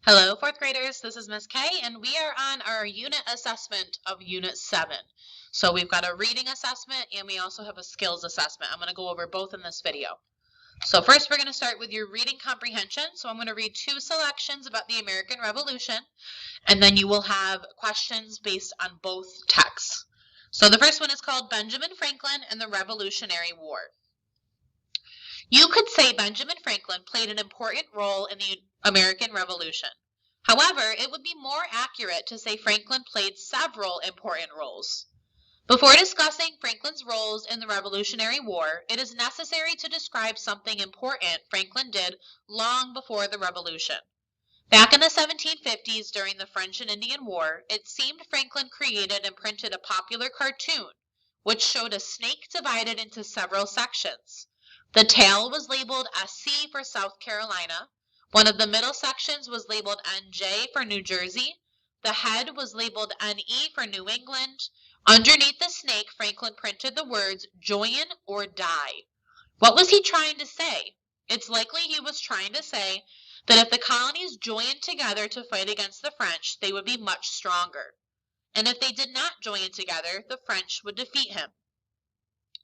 Hello, fourth graders. This is Miss K, and we are on our unit assessment of Unit 7. So we've got a reading assessment, and we also have a skills assessment. I'm going to go over both in this video. So first, we're going to start with your reading comprehension. So I'm going to read two selections about the American Revolution, and then you will have questions based on both texts. So the first one is called Benjamin Franklin and the Revolutionary War. You could say Benjamin Franklin played an important role in the American Revolution. However, it would be more accurate to say Franklin played several important roles. Before discussing Franklin's roles in the Revolutionary War, it is necessary to describe something important Franklin did long before the Revolution. Back in the 1750s during the French and Indian War, it seemed Franklin created and printed a popular cartoon, which showed a snake divided into several sections. The tail was labeled SC for South Carolina. One of the middle sections was labeled NJ for New Jersey. The head was labeled NE for New England. Underneath the snake, Franklin printed the words join or die. What was he trying to say? It's likely he was trying to say that if the colonies joined together to fight against the French, they would be much stronger. And if they did not join together, the French would defeat him.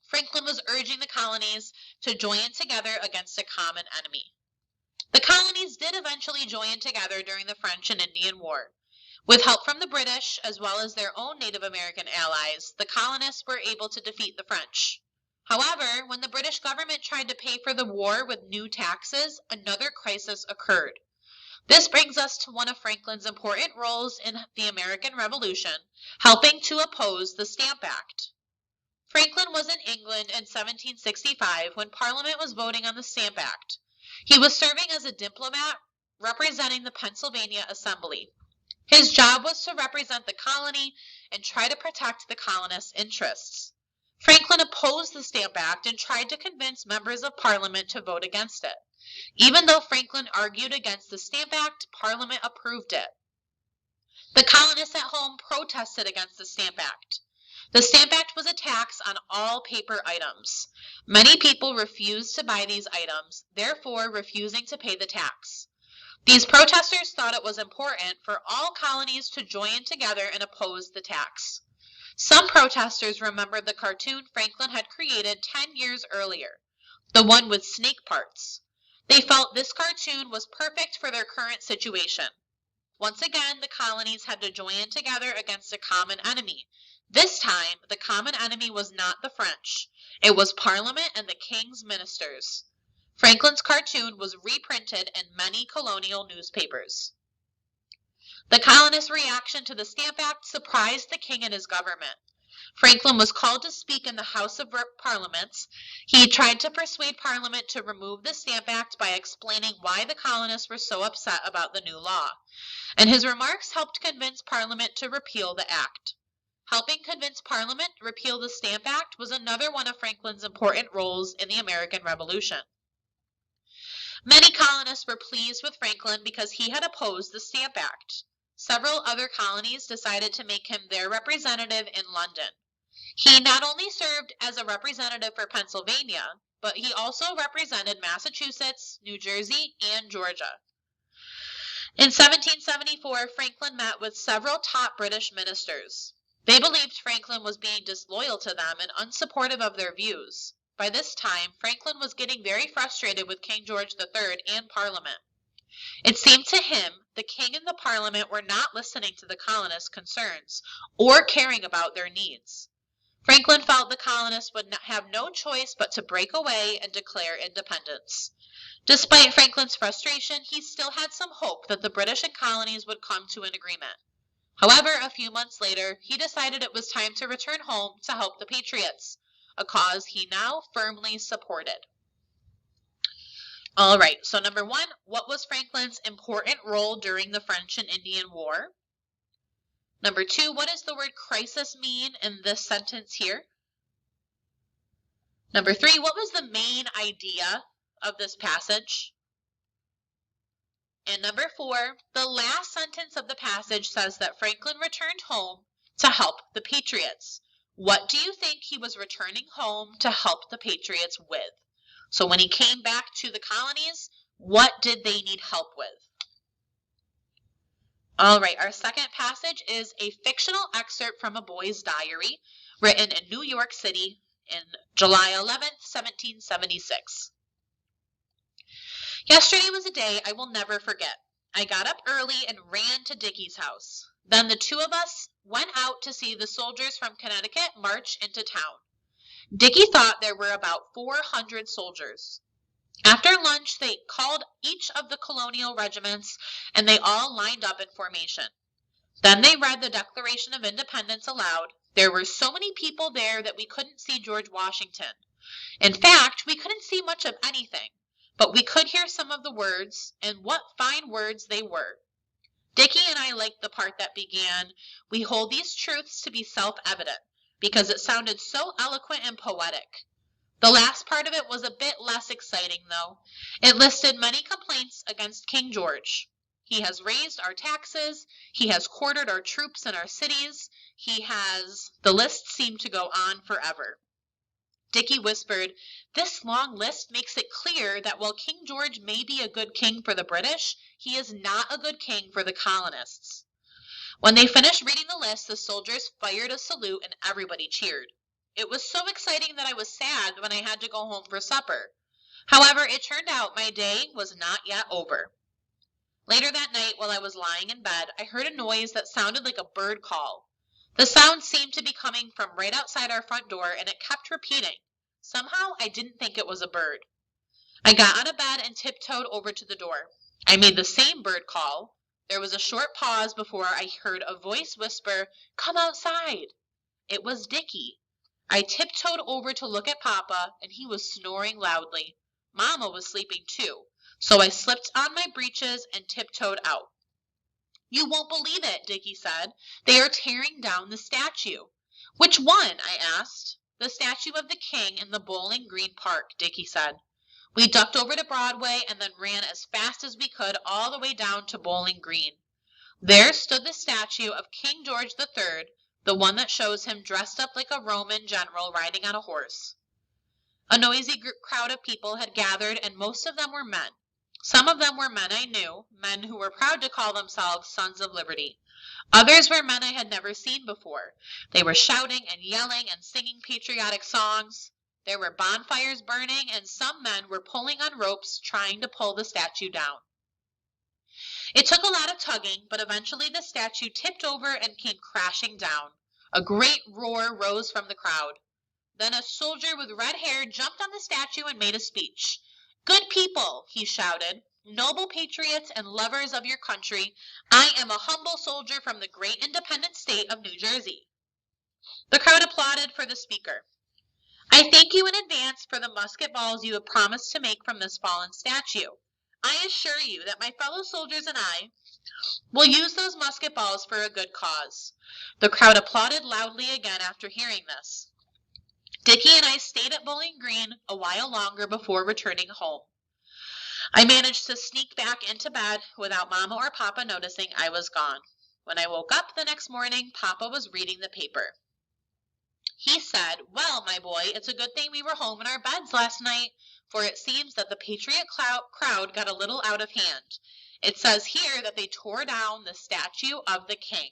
Franklin was urging the colonies to join together against a common enemy. The colonies did eventually join together during the French and Indian War. With help from the British, as well as their own Native American allies, the colonists were able to defeat the French. However, when the British government tried to pay for the war with new taxes, another crisis occurred. This brings us to one of Franklin's important roles in the American Revolution, helping to oppose the Stamp Act. Franklin was in England in 1765 when Parliament was voting on the Stamp Act. He was serving as a diplomat representing the Pennsylvania Assembly. His job was to represent the colony and try to protect the colonists' interests. Franklin opposed the Stamp Act and tried to convince members of Parliament to vote against it. Even though Franklin argued against the Stamp Act, Parliament approved it. The colonists at home protested against the Stamp Act. The Stamp Act was a tax on all paper items. Many people refused to buy these items, therefore refusing to pay the tax. These protesters thought it was important for all colonies to join together and oppose the tax. Some protesters remembered the cartoon Franklin had created 10 years earlier, the one with snake parts. They felt this cartoon was perfect for their current situation. Once again, the colonies had to join together against a common enemy. This time, the common enemy was not the French. It was Parliament and the King's ministers. Franklin's cartoon was reprinted in many colonial newspapers. The colonists' reaction to the Stamp Act surprised the king and his government. Franklin was called to speak in the House of Parliaments. He tried to persuade Parliament to remove the Stamp Act by explaining why the colonists were so upset about the new law. And his remarks helped convince Parliament to repeal the act. Helping convince Parliament to repeal the Stamp Act was another one of Franklin's important roles in the American Revolution. Many colonists were pleased with Franklin because he had opposed the Stamp Act. Several other colonies decided to make him their representative in London. He not only served as a representative for Pennsylvania, but he also represented Massachusetts, New Jersey, and Georgia. In 1774, Franklin met with several top British ministers. They believed Franklin was being disloyal to them and unsupportive of their views. By this time, Franklin was getting very frustrated with King George III and Parliament. It seemed to him the king and the Parliament were not listening to the colonists' concerns or caring about their needs. Franklin felt the colonists would have no choice but to break away and declare independence. Despite Franklin's frustration, he still had some hope that the British and colonies would come to an agreement. However, a few months later, he decided it was time to return home to help the Patriots, a cause he now firmly supported. All right, so number one, what was Franklin's important role during the French and Indian War? Number two, what does the word crisis mean in this sentence here? Number three, what was the main idea of this passage? And number four, the last sentence of the passage says that Franklin returned home to help the Patriots. What do you think he was returning home to help the Patriots with? So when he came back to the colonies, what did they need help with? All right, our second passage is a fictional excerpt from a boy's diary written in New York City in July 11th, 1776. Yesterday was a day I will never forget. I got up early and ran to Dickie's house. Then the two of us went out to see the soldiers from Connecticut march into town. Dickie thought there were about 400 soldiers. After lunch, they called each of the colonial regiments, and they all lined up in formation. Then they read the Declaration of Independence aloud. There were so many people there that we couldn't see George Washington. In fact, we couldn't see much of anything, but we could hear some of the words, and what fine words they were. Dickie and I liked the part that began, "We hold these truths to be self-evident," because it sounded so eloquent and poetic. The last part of it was a bit less exciting, though. It listed many complaints against King George. He has raised our taxes. He has quartered our troops in our cities. The list seemed to go on forever. Dickie whispered, "This long list makes it clear that while King George may be a good king for the British, he is not a good king for the colonists." When they finished reading the list, the soldiers fired a salute and everybody cheered. It was so exciting that I was sad when I had to go home for supper. However, it turned out my day was not yet over. Later that night, while I was lying in bed, I heard a noise that sounded like a bird call. The sound seemed to be coming from right outside our front door, and it kept repeating. Somehow, I didn't think it was a bird. I got out of bed and tiptoed over to the door. I made the same bird call. There was a short pause before I heard a voice whisper, "Come outside." It was Dickie. I tiptoed over to look at Papa, and he was snoring loudly. Mama was sleeping too, so I slipped on my breeches and tiptoed out. "You won't believe it," Dickie said. "They are tearing down the statue." "Which one?" I asked. "The statue of the king in the Bowling Green Park," Dickie said. We ducked over to Broadway and then ran as fast as we could all the way down to Bowling Green. There stood the statue of King George III, the one that shows him dressed up like a Roman general riding on a horse. A noisy crowd of people had gathered, and most of them were men. Some of them were men I knew, men who were proud to call themselves Sons of Liberty. Others were men I had never seen before. They were shouting and yelling and singing patriotic songs. There were bonfires burning, and some men were pulling on ropes trying to pull the statue down. It took a lot of tugging, but eventually the statue tipped over and came crashing down. A great roar rose from the crowd. Then a soldier with red hair jumped on the statue and made a speech. "Good people," he shouted, "noble patriots and lovers of your country, I am a humble soldier from the great independent state of New Jersey." The crowd applauded for the speaker. "I thank you in advance for the musket balls you have promised to make from this fallen statue. I assure you that my fellow soldiers and I will use those musket balls for a good cause." The crowd applauded loudly again after hearing this. Dickie and I stayed at Bowling Green a while longer before returning home. I managed to sneak back into bed without Mama or Papa noticing I was gone. When I woke up the next morning, Papa was reading the paper. He said, "Well, my boy, it's a good thing we were home in our beds last night, for it seems that the patriot crowd got a little out of hand. It says here that they tore down the statue of the king."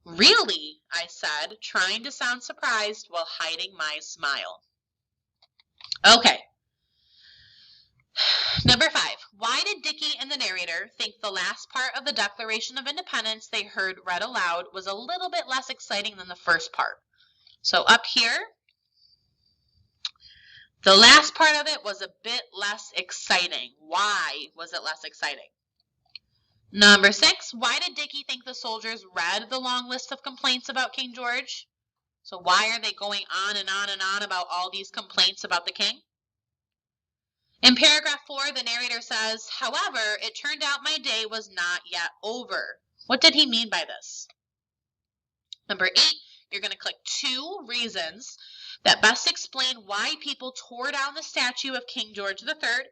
"Really?" I said, trying to sound surprised while hiding my smile. Okay. Number 5. Why did Dickie and the narrator think the last part of the Declaration of Independence they heard read aloud was a little bit less exciting than the first part? So up here, the last part of it was a bit less exciting. Why was it less exciting? Number 6, why did Dickie think the soldiers read the long list of complaints about King George? So why are they going on and on and on about all these complaints about the king? In paragraph 4, the narrator says, "However, it turned out my day was not yet over." What did he mean by this? Number 8, you're going to click 2 reasons that best explain why people tore down the statue of King George III.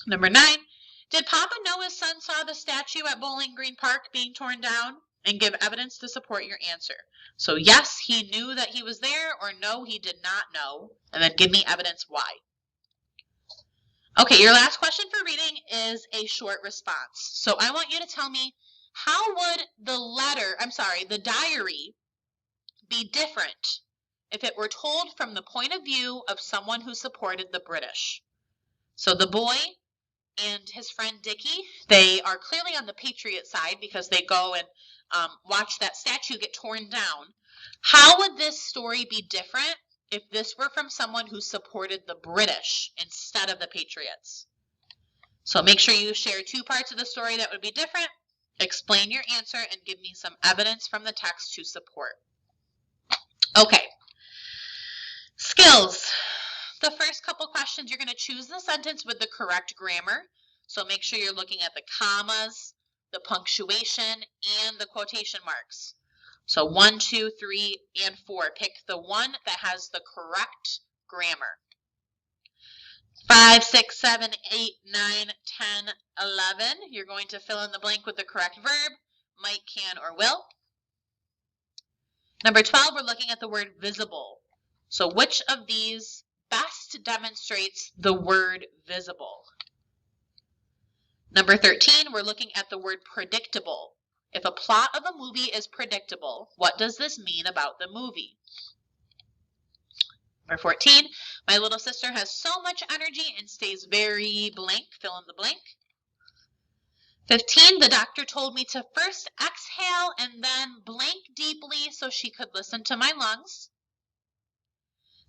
Number 9, did Papa know his son saw the statue at Bowling Green Park being torn down? And give evidence to support your answer. So yes, he knew that he was there, or no, he did not know. And then give me evidence why. Okay, your last question for reading is a short response. So I want you to tell me, How would the diary be different if it were told from the point of view of someone who supported the British? So the boy and his friend Dickie, they are clearly on the Patriot side because they go and watch that statue get torn down. How would this story be different if this were from someone who supported the British instead of the Patriots? So make sure you share two parts of the story that would be different. Explain your answer and give me some evidence from the text to support. Okay. Skills. The first couple questions, you're going to choose the sentence with the correct grammar. So make sure you're looking at the commas, the punctuation, and the quotation marks. So 1, 2, 3, and 4. Pick the one that has the correct grammar. 5, 6, 7, 8, 9, 10, 11. You're going to fill in the blank with the correct verb, might, can, or will. Number 12, we're looking at the word visible. So which of these best demonstrates the word visible? Number 13, we're looking at the word predictable. If a plot of a movie is predictable, what does this mean about the movie? Number 14, my little sister has so much energy and stays very blank, fill in the blank. 15, the doctor told me to first exhale and then blank deeply so she could listen to my lungs.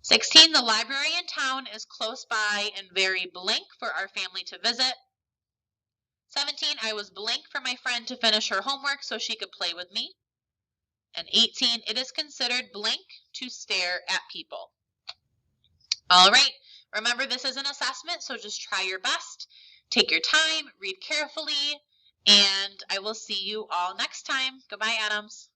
16, the library in town is close by and very blank for our family to visit. 17, I was blank for my friend to finish her homework so she could play with me. And 18, it is considered blank to stare at people. All right, remember this is an assessment, so just try your best. Take your time, read carefully, and I will see you all next time. Goodbye, Adams.